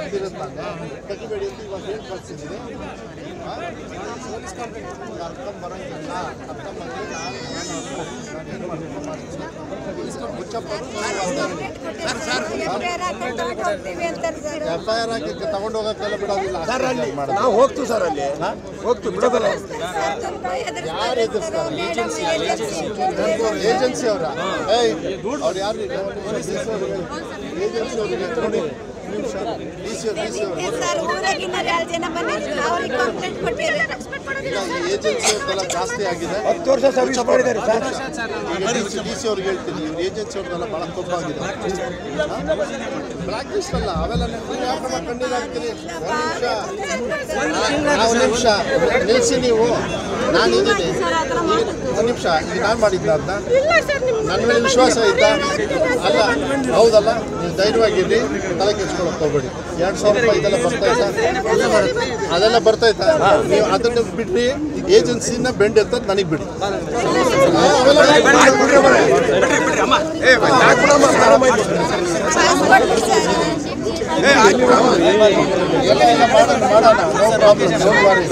ಬಂದಿರುತ್ತಾನೆ ತೆಗಿಬೇಡಿ ಅಂತ ಇವಾಗ ಹೇಳಿ ಕಳ್ಸಿದ್ದೀನಿ. ಅರ್ಥ ಬರೋಂಗಿಲ್ಲ, ಅರ್ಥ ಬಂದರೆ FIR ಹಾಕಿ ತಗೊಂಡು ಹೋಗೋಕ್ಕೆಲ್ಲ ಬಿಡೋದಿಲ್ಲ. ನಾವು ಹೋಗ್ತೀವಿ ಸರ್, ಅಲ್ಲಿ ಹೋಗ್ತೀವಿ ಬಿಡೋದಿಲ್ಲ. ಯಾರು ಎದುರಿಸ್ತಾರೆ? ಏಜೆನ್ಸಿ ಅವರ ಅವ್ರು ಯಾರು ಏಜೆನ್ಸಿ ಅವರಿಗೆ ನೋಡಿ ಏಜೆನ್ಸಿ ಅವ್ರದ್ದೆಲ್ಲ ಜಾಸ್ತಿ ಆಗಿದೆ. 10 ವರ್ಷ ಸರ್ವಿಸ್ ಮಾಡಿದ್ದಾರೆ ಸರ್. DC ಅವ್ರಿಗೆ ಹೇಳ್ತೀನಿ, ಇವ್ರು ಏಜೆನ್ಸಿ ಅವ್ರದ್ದೆಲ್ಲ ಭಾಳ ತಪ್ಪಾಗಿದೆ. ಬ್ಲ್ಯಾಕ್ ಲಿಸ್ಟ್ ಅಲ್ಲ ಅವೆಲ್ಲ ಯಾಕಮ್ಮ ಕಣ್ಣೀರು ಹಾಕ್ತೀನಿ. ಒಂದು ನಿಮಿಷ ನಿಲ್ಲಿಸಿ ನೀವು. ನಾನಿದ್ದೀನಿ, ಒಂದು ನಿಮಿಷ. ಈಗ ನಾನು ಮಾಡಿದ್ದ ಅಂತ ನನ್ನ ಮೇಲೆ ವಿಶ್ವಾಸ ಐತಾ? ಅಲ್ಲ, ಹೌದಲ್ಲ. ನೀವು ಧೈರ್ಯವಾಗಿರಿ, ತಲೆ ಕೆಡ್ಸ್ಕೊಳಕ್ಕೆ ಹೋಗ್ಬೇಡಿ. 2,000 ರೂಪಾಯಿ ಇದೆಲ್ಲ ಬರ್ತಾಯ್ತಾ? ಅದೆಲ್ಲ ಬರ್ತಾಯ್ತಾ? ನೀವು ಅದನ್ನು ಬಿಡ್ರಿ, ಏಜೆನ್ಸಿನ ಬೆಂಡ್ ಎತ್ತ ನನಗೆ ಬಿಡಿ. ಮಾಡೋಣ, ನೋ ಪ್ರಾಬ್ಲಮ್, ಡೋಂಟ್ ವರಿ.